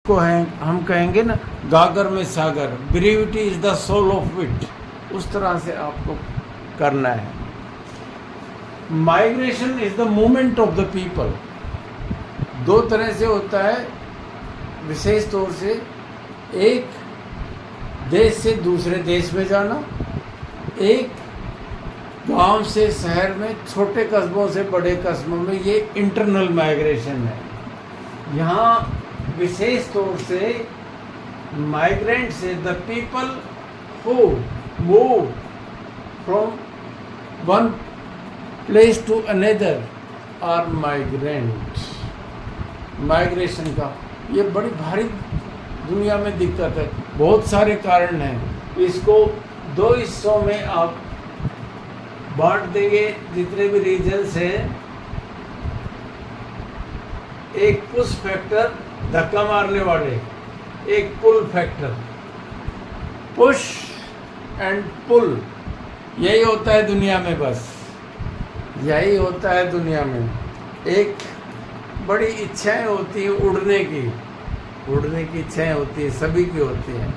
को है, हम कहेंगे ना गागर में सागर, ब्रीविटी इज द सोल ऑफ विट, उस तरह से आपको करना है। Migration is the movement of the people. दो तरह से होता है, विशेष तौर से एक देश से दूसरे देश में जाना, एक गांव से शहर में, छोटे कस्बों से बड़े कस्बों में, ये इंटरनल माइग्रेशन है। यहाँ विशेष तौर से माइग्रेंट से the people who move from one place to another are migrant. Migration का ये बड़ी भारी दुनिया में दिक्कत है, बहुत सारे कारण हैं। इसको दो हिस्सों में आप बांट देंगे, जितने भी रीजन्स हैं। एक पुश फैक्टर, धक्का मारने वाले, एक pull factor. Push and pull, यही होता है दुनिया में, बस यही होता है दुनिया में। एक बड़ी इच्छाएं होती हैं उड़ने की इच्छाएं होती है, सभी की होती हैं।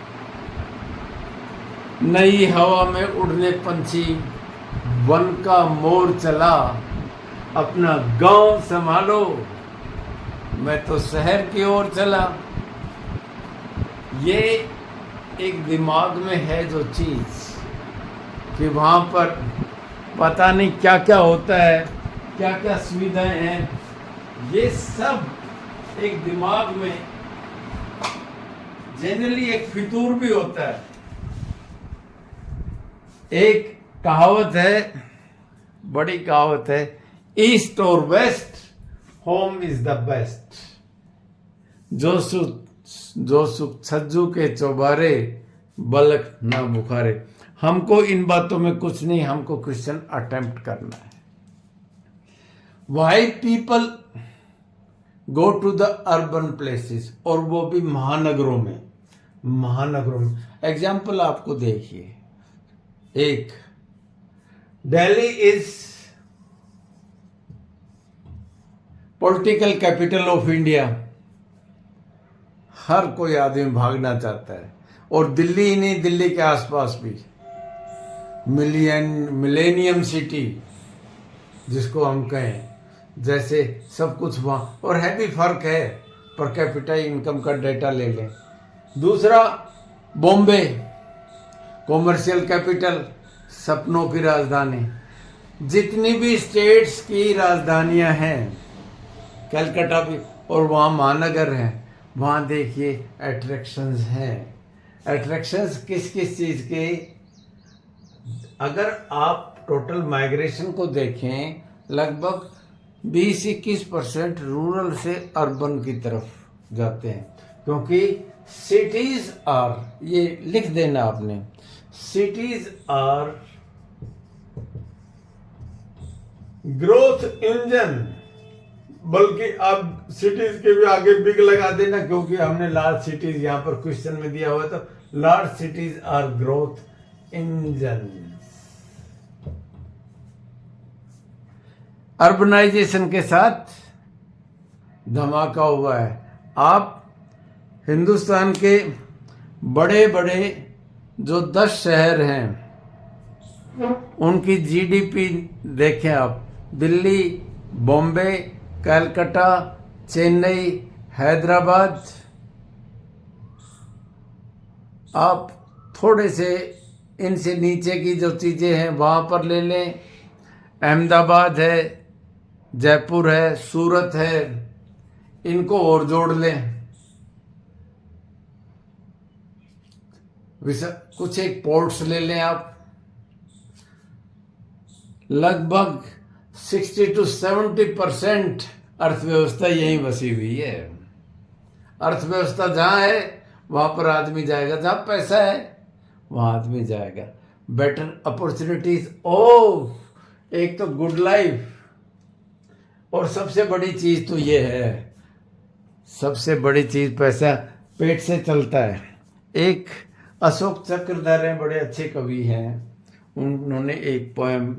नई हवा में उड़ने पंछी, वन का मोर चला, अपना गांव संभालो, मैं तो शहर की ओर चला। ये एक दिमाग में है जो चीज़ कि वहाँ पर पता नहीं क्या क्या होता है, क्या क्या सुविधाएं हैं, ये सब एक दिमाग में जनरली एक फितूर भी होता है। एक कहावत है, बड़ी कहावत है, east or west home is the best. जो सुख छज्जू के चौबारे, बलक ना बुखारे। हमको इन बातों में कुछ नहीं, हमको क्वेश्चन अटेम्प्ट करना है। Why people go to the urban places, और वो भी महानगरों में। एग्जाम्पल आपको देखिए, एक Delhi is political capital of India. हर कोई आदमी भागना चाहता है, और दिल्ली ही नहीं, दिल्ली के आसपास भी मिलेनियम सिटी जिसको हम कहें, जैसे सब कुछ वहाँ, और है भी फर्क है, पर कैपिटा इनकम का डेटा ले लें। दूसरा बॉम्बे, कॉमर्शियल कैपिटल, सपनों की राजधानी। जितनी भी स्टेट्स की राजधानियां हैं, कलकत्ता भी, और वहाँ महानगर हैं, वहाँ देखिए अट्रैक्शंस हैं। अट्रैक्शंस किस किस चीज़ के? अगर आप टोटल माइग्रेशन को देखें, लगभग 20-21% रूरल से अर्बन की तरफ जाते हैं, क्योंकि सिटीज आर, ये लिख देना आपने, सिटीज आर ग्रोथ इंजन। बल्कि आप सिटीज के भी आगे बिग लगा देना, क्योंकि हमने लार्ज सिटीज यहाँ पर क्वेश्चन में दिया हुआ, तो large cities are growth engine. Urbanization के साथ धमाका हुआ है। आप हिंदुस्तान के बड़े बड़े जो 10 शहर हैं, उनकी जीडीपी देखें आप, दिल्ली, बॉम्बे, कलकत्ता, चेन्नई, हैदराबाद। आप थोड़े से इनसे नीचे की जो चीज़ें हैं वहाँ पर ले लें, अहमदाबाद है, जयपुर है, सूरत है, इनको और जोड़ लें। कुछ एक पोर्ट्स ले लें आप, लगभग 60-70% अर्थव्यवस्था यहीं बसी हुई है। अर्थव्यवस्था जहाँ है वहाँ पर आदमी जाएगा, जहाँ पैसा है वहाँ आदमी जाएगा। बेटर अपॉर्चुनिटीज, एक तो गुड लाइफ, और सबसे बड़ी चीज़ तो ये है, सबसे बड़ी चीज़ पैसा पेट से चलता है। एक अशोक चक्रधर हैं, बड़े अच्छे कवि हैं, उन्होंने एक पोएम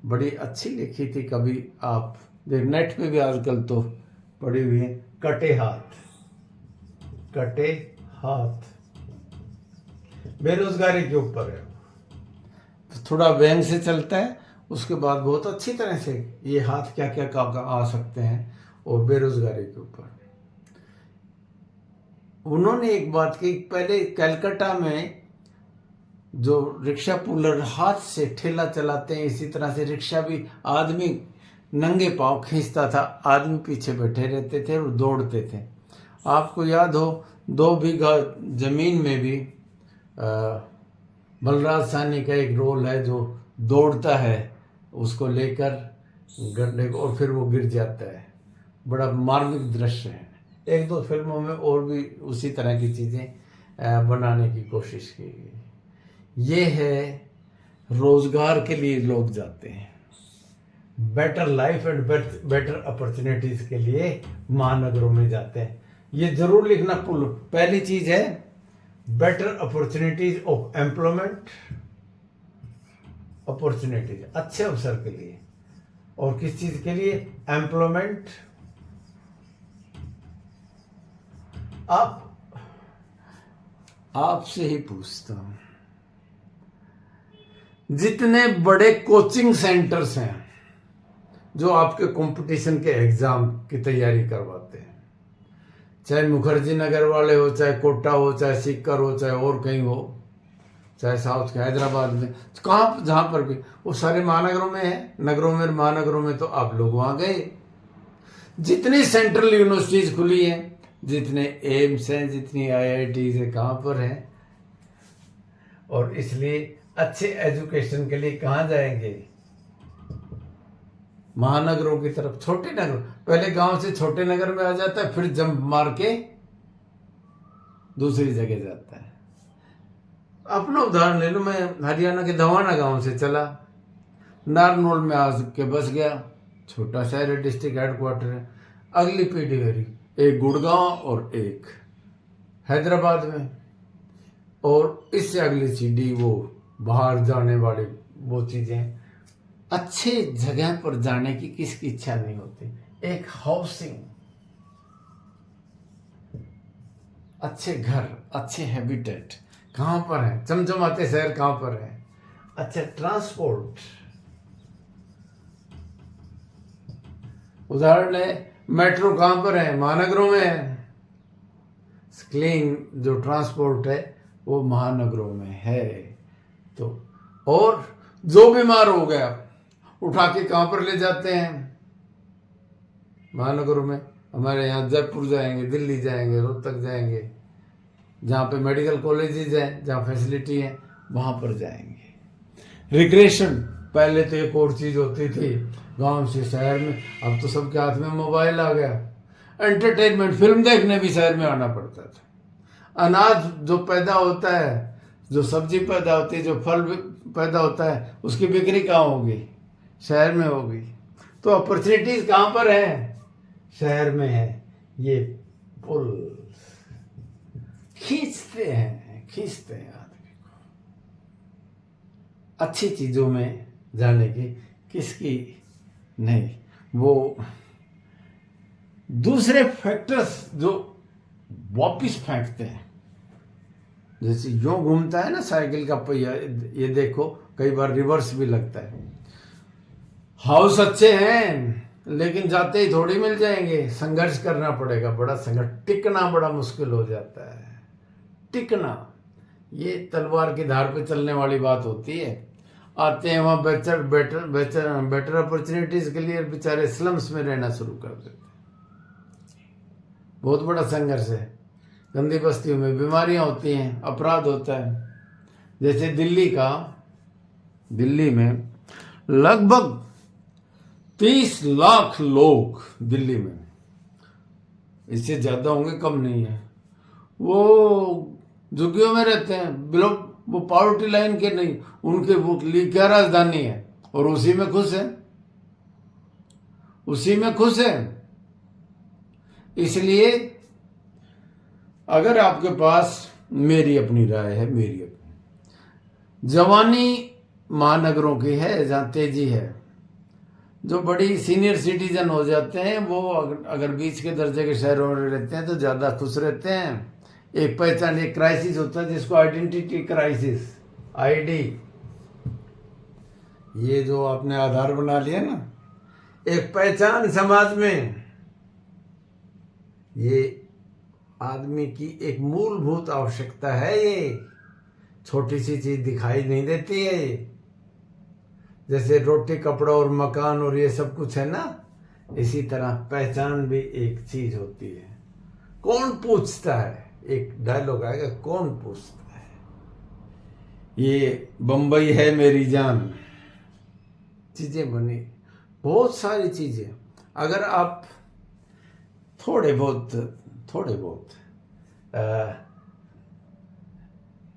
बड़ी अच्छी लिखी थी, कभी आप नेट पे भी आजकल तो पड़ी हुई है, कटे हाथ। कटे हाथ, बेरोजगारी के ऊपर है। थोड़ा व्यंग से चलता है, उसके बाद बहुत अच्छी तरह से ये हाथ क्या क्या काम आ सकते हैं, और बेरोजगारी के ऊपर उन्होंने एक बात की। पहले कलकत्ता में जो रिक्शा पुलर हाथ से ठेला चलाते हैं, इसी तरह से रिक्शा भी आदमी नंगे पांव खींचता था, आदमी पीछे बैठे रहते थे और दौड़ते थे। आपको याद हो 2 बीघा जमीन में भी बलराज साहनी का एक रोल है, जो दौड़ता है उसको लेकर गड्ढे को, और फिर वो गिर जाता है। बड़ा मार्मिक दृश्य है। 1-2 फिल्मों में और भी उसी तरह की चीज़ें बनाने की कोशिश की गई। ये है रोजगार के लिए लोग जाते हैं, better life and better opportunities के लिए महानगरों में जाते हैं। ये जरूर लिखना। पहली चीज है better opportunities of employment, opportunities अच्छे अवसर के लिए। और किस चीज के लिए? एम्प्लॉयमेंट। आपसे ही पूछता हूं, जितने बड़े कोचिंग सेंटर्स हैं जो आपके कंपटीशन के एग्जाम की तैयारी करवाते हैं, चाहे मुखर्जी नगर वाले हो, चाहे कोटा हो, चाहे सीकर हो, चाहे और कहीं हो, चाहे साउथ के हैदराबाद में, कहाँ जहाँ पर भी, वो सारे महानगरों में है। नगरों में, महानगरों में तो आप लोग वहाँ गए। जितनी सेंट्रल यूनिवर्सिटीज खुली हैं, जितने एम्स हैं, जितनी IITs है, कहाँ पर हैं? और इसलिए अच्छे एजुकेशन के लिए कहाँ जाएंगे? महानगरों की तरफ। छोटे नगर, पहले गांव से छोटे नगर में आ जाता है, फिर जंप मार के दूसरी जगह जाता है। अपना उदाहरण ले लो, मैं हरियाणा के धवाना गांव से चला, नारनौल में आ के बस गया। छोटा शहर है, डिस्ट्रिक्ट हेडक्वार्टर है। अगली पीढ़ी मेरी एक गुड़गांव और एक हैदराबाद में, और इससे अगली सीढ़ी वो बाहर जाने वाली वो चीजें। अच्छे जगह पर जाने की किसकी इच्छा नहीं होती? एक हाउसिंग, अच्छे घर, अच्छे हैबिटेट कहां पर है? चमचमाते शहर कहां पर है? अच्छा ट्रांसपोर्ट। उदाहरण है, मेट्रो कहां पर है? महानगरों में है। क्लीन जो ट्रांसपोर्ट है वो महानगरों में है। तो और जो बीमार हो गया उठा के कहां पर ले जाते हैं? महानगरों में। हमारे यहाँ जयपुर जाएंगे, दिल्ली जाएंगे, रोहतक जाएंगे, जहाँ पे मेडिकल कॉलेजेस हैं, जहाँ फैसिलिटी है, वहाँ पर जाएंगे। रिक्रिएशन पहले तो एक और चीज़ होती थी गांव से शहर में, अब तो सबके हाथ में मोबाइल आ गया। एंटरटेनमेंट, फिल्म देखने भी शहर में आना पड़ता था। अनाज जो पैदा होता है, जो सब्जी पैदा होती है, जो फल पैदा होता है, उसकी बिक्री कहाँ होगी? शहर में होगी। तो अपॉर्चुनिटीज कहाँ पर है? शहर में है। ये पुल खींचते हैं आदमी को अच्छी चीजों में जाने की, किसकी नहीं। वो दूसरे फैक्टर्स जो वापिस फेंकते हैं, जैसे यूं घूमता है ना साइकिल का पहिया, ये देखो कई बार रिवर्स भी लगता है। हाउस अच्छे हैं लेकिन जाते ही थोड़ी मिल जाएंगे, संघर्ष करना पड़ेगा, बड़ा संघर्ष, टिकना बड़ा मुश्किल हो जाता है। टिकना ये तलवार की धार पे चलने वाली बात होती है। आते हैं वहां बेटर अपॉर्चुनिटीज के लिए, बेचारे स्लम्स में रहना शुरू कर देते हैं। बहुत बड़ा संघर्ष है। गंदी बस्तियों में बीमारियां होती हैं, अपराध होता है। जैसे दिल्ली में लगभग 30 लाख लोग दिल्ली में, इससे ज्यादा होंगे, कम नहीं है, वो झुग्गियों में रहते हैं। बिलो वो पॉवर्टी लाइन के नहीं, उनके वो क्या राजधानी है, और उसी में खुश है। इसलिए अगर आपके पास, मेरी अपनी राय है, मेरी अपनी, जवानी महानगरों की है जहाँ तेजी है। जो बड़ी सीनियर सिटीजन हो जाते हैं वो अगर बीच के दर्जे के शहरों में रहते हैं तो ज़्यादा खुश रहते हैं। एक पहचान, एक क्राइसिस होता है जिसको आइडेंटिटी क्राइसिस, आईडी। ये जो आपने आधार बना लिया ना, एक पहचान समाज में, ये आदमी की एक मूलभूत आवश्यकता है। ये छोटी सी चीज दिखाई नहीं देती है। जैसे रोटी, कपड़ा और मकान और ये सब कुछ है ना, इसी तरह पहचान भी एक चीज होती है। कौन पूछता है, एक डायलॉग आएगा, कौन पूछता है। ये बंबई है मेरी जान, चीजें बनी, बहुत सारी चीजें। अगर आप थोड़े बहुत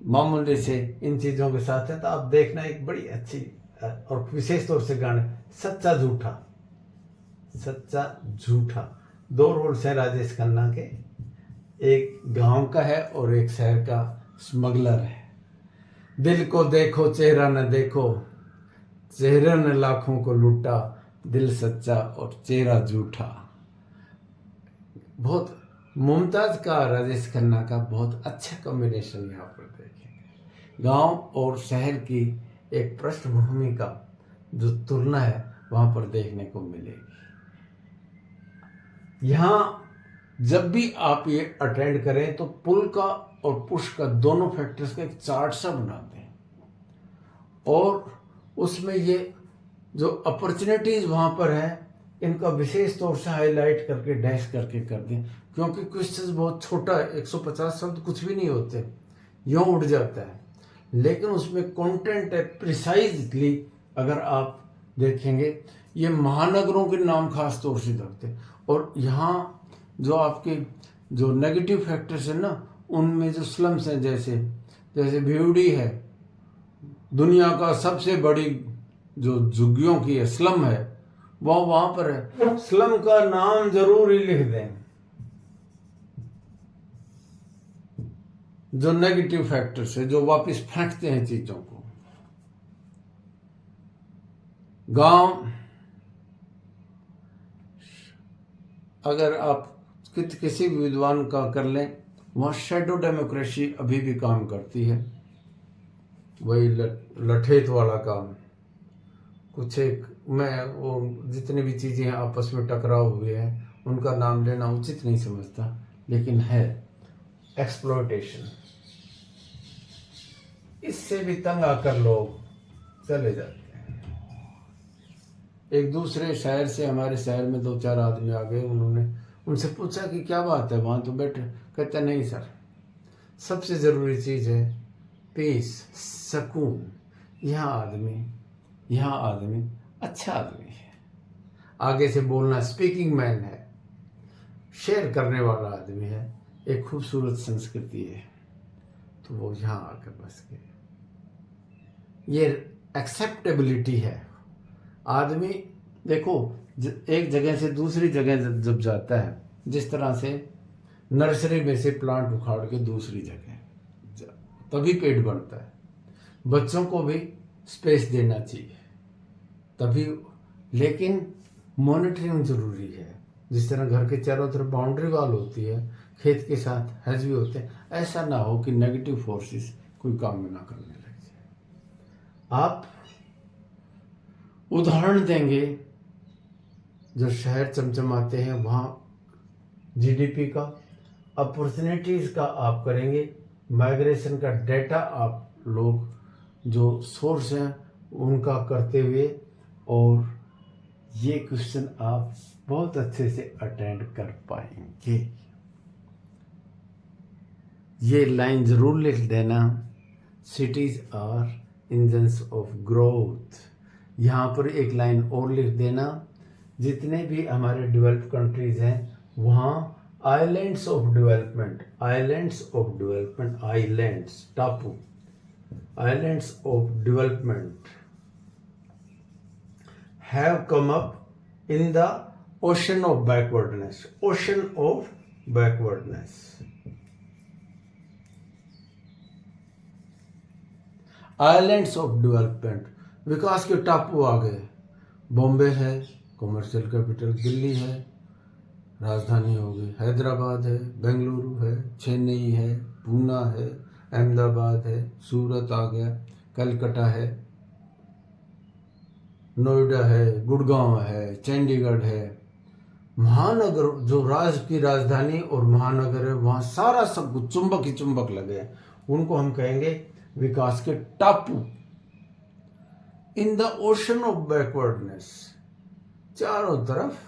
मामूली से इन चीजों के साथ है तो आप देखना एक बड़ी अच्छी और विशेष तौर से गाने, सच्चा झूठा, 2 रोल्स हैं राजेश खन्ना के, एक गांव का है और एक शहर का स्मगलर है। दिल को देखो चेहरा न देखो, चेहरा ने लाखों को लूटा, दिल सच्चा और चेहरा झूठा। बहुत मुमताज का, राजेश खन्ना का बहुत अच्छा कॉम्बिनेशन यहाँ पर देखेंगे। गांव और शहर की एक पृष्ठभूमि का जो तुलना है वहां पर देखने को मिलेगी। यहाँ जब भी आप ये अटेंड करें तो पुल का और पुश का दोनों फैक्टर्स का एक चार्ट सा बना दें और उसमें ये जो अपॉर्चुनिटीज वहां पर है इनका विशेष तौर से हाईलाइट करके डैश करके कर दें, क्योंकि क्वेश्चन बहुत छोटा है, 150 शब्द कुछ भी नहीं होते, यूं उड़ जाता है, लेकिन उसमें कंटेंट है प्रिसाइजली। अगर आप देखेंगे ये महानगरों के नाम खास तौर से रखते, और यहाँ जो आपके जो नेगेटिव फैक्टर्स है ना, उनमें जो स्लम्स हैं, जैसे भिवड़ी है, दुनिया का सबसे बड़ी जो झुग्गियों की है स्लम है, वो वहां पर है। स्लम का नाम जरूर ही लिख दें। जो नेगेटिव फैक्टर्स है, जो वापस फेंकते हैं चीजों को। गांव, अगर आप किसी भी विद्वान का कर लें, वहां शैडो डेमोक्रेसी अभी भी काम करती है, वही लठेत वाला काम। कुछ एक, मैं वो जितनी भी चीजें आपस में टकराव हुए हैं उनका नाम लेना उचित नहीं समझता, लेकिन है एक्सप्लॉयटेशन। इससे भी तंग आकर लोग चले जाते हैं। एक दूसरे शहर से हमारे शहर में 2-4 आदमी आ गए, उन्होंने उनसे पूछा कि क्या बात है वहां तो बैठे, कहते नहीं सर, सबसे जरूरी चीज है पीस, सुकून। यहाँ आदमी अच्छा आदमी है, आगे से बोलना, स्पीकिंग मैन है, शेयर करने वाला आदमी है, एक खूबसूरत संस्कृति है, तो वो यहाँ आकर बस गए। ये एक्सेप्टेबिलिटी है। आदमी देखो एक जगह से दूसरी जगह जब जाता है, जिस तरह से नर्सरी में से प्लांट उखाड़ के दूसरी जगह, तभी पेड़ बनता है। बच्चों को भी स्पेस देना चाहिए तभी, लेकिन मॉनिटरिंग जरूरी है। जिस तरह घर के चारों तरफ बाउंड्री वॉल होती है, खेत के साथ हेज भी होते हैं, ऐसा ना हो कि नेगेटिव फोर्सेस कोई काम में ना करने लग जाए। आप उदाहरण देंगे, जो शहर चमचमाते हैं वहाँ जीडीपी का, अपॉर्चुनिटीज का आप करेंगे, माइग्रेशन का डेटा आप लोग जो सोर्स हैं उनका करते हुए, और ये क्वेश्चन आप बहुत अच्छे से अटेंड कर पाएंगे। ये लाइन जरूर लिख देना, cities are engines of growth. यहाँ पर एक लाइन और लिख देना, जितने भी हमारे डेवलप्ड कंट्रीज हैं वहाँ आइलैंड्स ऑफ डेवलपमेंट, टापू, islands of development have come up in the ocean of backwardness. Islands of development, विकास के टापू आ गए। बॉम्बे है कॉमर्शियल कैपिटल, दिल्ली है राजधानी हो गई, हैदराबाद है, बेंगलुरु है, चेन्नई है, पूना है, अहमदाबाद है, सूरत आ गया, कलकत्ता है, नोएडा है, गुड़गांव है, चंडीगढ़ है। महानगर जो राज्य की राजधानी और महानगर है, वहाँ सारा सब कुछ चुंबक ही चुंबक लगे हैं। उनको हम कहेंगे विकास के टापू। In the ocean of backwardness, चारों तरफ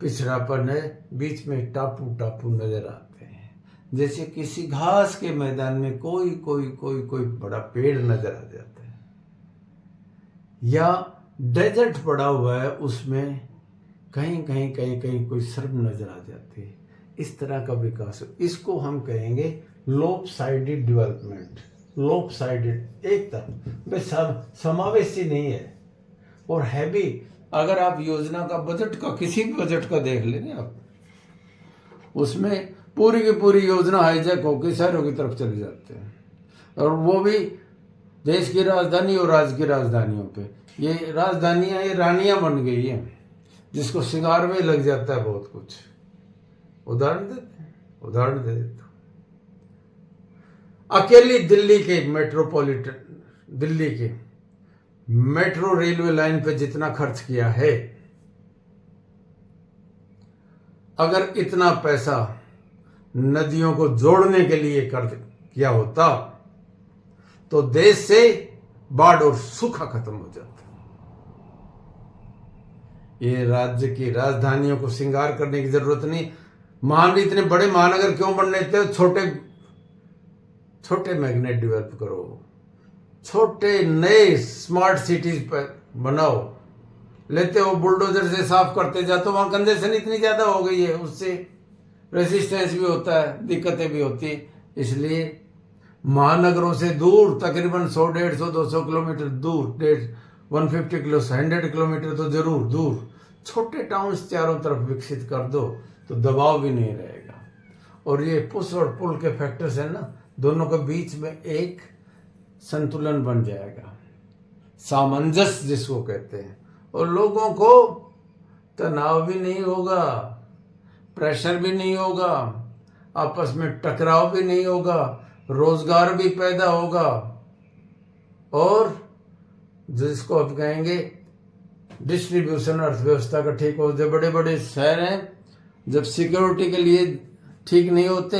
पिछड़ापन है, बीच में टापू टापू नजर आते हैं। जैसे किसी घास के मैदान में कोई कोई कोई कोई बड़ा पेड़ नजर आ जाता है, या डेजर्ट पड़ा हुआ है, उसमें कहीं कहीं कहीं कहीं कोई सर्प नजर आ जाती है। इस तरह का विकास, इसको हम कहेंगे लोप साइडेड डेवलपमेंट। लोप साइडेड, एक तरफ समावेशी नहीं है और है भी। अगर आप योजना का बजट का, किसी भी बजट का देख लेंगे आप, उसमें पूरी की पूरी योजना हाईजैक होकर शहरों की तरफ चले जाते हैं, और वो भी देश की राजधानी और राज्य की राजधानियों पे। ये राजधानियां ये रानियां बन गई हैं, जिसको श्रृंगार में लग जाता है बहुत कुछ। उदाहरण दे देता हूं। अकेली दिल्ली के मेट्रोपॉलिटन, दिल्ली के मेट्रो रेलवे लाइन पे जितना खर्च किया है, अगर इतना पैसा नदियों को जोड़ने के लिए किया होता तो देश से बाढ़ और सूखा खत्म हो जाता। ये राज्य की राजधानियों को श्रृंगार करने की जरूरत नहीं। इतने बड़े महानगर क्यों बनने थे? छोटे छोटे मैग्नेट डेवलप करो, छोटे नए स्मार्ट सिटीज पर बनाओ। लेते हो बुलडोजर से साफ करते जाते, तो वहां कंजेशन इतनी ज्यादा हो गई है, उससे रेजिस्टेंस भी होता है, दिक्कतें भी होती है। इसलिए महानगरों से दूर, तकरीबन 100, 150, 200 किलोमीटर दूर, 150 किलो 100 किलोमीटर तो जरूर दूर, छोटे टाउन्स चारों तरफ विकसित कर दो तो दबाव भी नहीं रहेगा। और ये पुश और पुल के फैक्टर्स है ना, दोनों के बीच में एक संतुलन बन जाएगा, सामंजस्य जिसको कहते हैं। और लोगों को तनाव भी नहीं होगा, प्रेशर भी नहीं होगा, आपस में टकराव भी नहीं होगा, रोजगार भी पैदा होगा। और जिसको आप कहेंगे डिस्ट्रीब्यूशन अर्थव्यवस्था का ठीक हो। जो बड़े बड़े शहर हैं, जब सिक्योरिटी के लिए ठीक नहीं होते,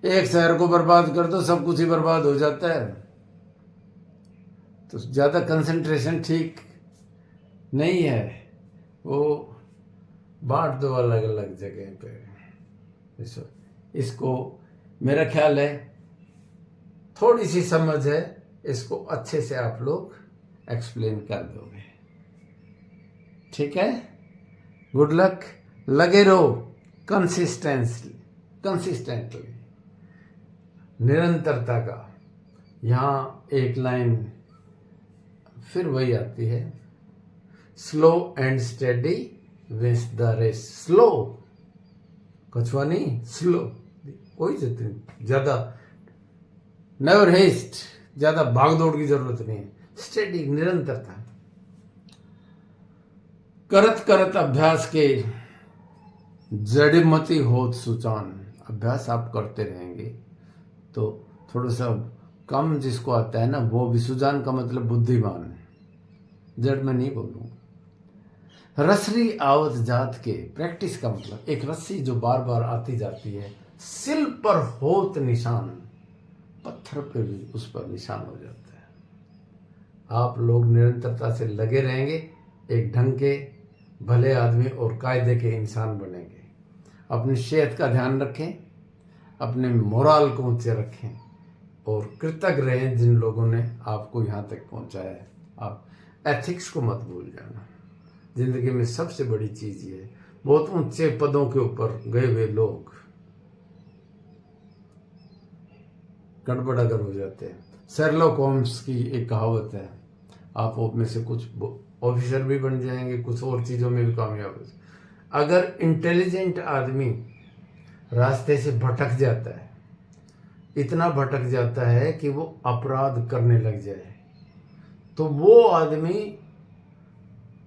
एक शहर को बर्बाद कर दो, सब कुछ ही बर्बाद हो जाता है। तो ज्यादा कंसंट्रेशन ठीक नहीं है, वो बांट दो अलग अलग जगह पे। इसको मेरा ख्याल है थोड़ी सी समझ है, इसको अच्छे से आप लोग एक्सप्लेन कर दोगे। ठीक है, गुड लक, लगे रहो कंसिस्टेंटली, निरंतरता का। यहाँ एक लाइन फिर वही आती है, slow and steady wins the race. Slow, कछुआ नहीं, स्लो, कोई ज्यादा नेवर हेस्ट, ज्यादा भाग दौड़ की जरूरत नहीं है। स्टेडी, निरंतरता। करत करत अभ्यास के जड़मती होत सुचान। अभ्यास आप करते रहेंगे तो थोड़ा सा कम जिसको आता है ना, वो भी, सुजान का मतलब बुद्धिमान, जड़ में नहीं बोलूं। रसरी आवत जात के, प्रैक्टिस का मतलब एक रस्सी जो बार बार आती जाती है, सिल पर होत निशान, पत्थर पे भी उस पर निशान हो जाता है। आप लोग निरंतरता से लगे रहेंगे, एक ढंग के भले आदमी और कायदे के इंसान बनेंगे। अपनी सेहत का ध्यान रखें, अपने मोराल को ऊंचे रखें और कृतज्ञ रहें जिन लोगों ने आपको यहाँ तक पहुँचाया है। आप एथिक्स को मत भूल जाना। जिंदगी में सबसे बड़ी चीज ये है, बहुत ऊंचे पदों के ऊपर गए हुए लोग गड़बड़ अगर हो जाते हैं। शेरलॉक होम्स की एक कहावत है, आप में से कुछ ऑफिसर भी बन जाएंगे, कुछ और चीजों में भी कामयाब हो। अगर इंटेलिजेंट आदमी रास्ते से भटक जाता है, इतना भटक जाता है कि वो अपराध करने लग जाए, तो वो आदमी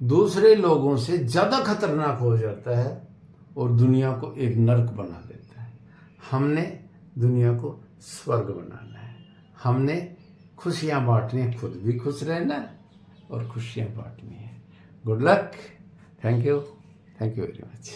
दूसरे लोगों से ज्यादा खतरनाक हो जाता है और दुनिया को एक नरक बना देता है। हमने दुनिया को स्वर्ग बनाना है। हमने खुशियाँ बांटनी है, खुद भी खुश रहना है और खुशियाँ बांटनी है। Good luck. Thank you very much.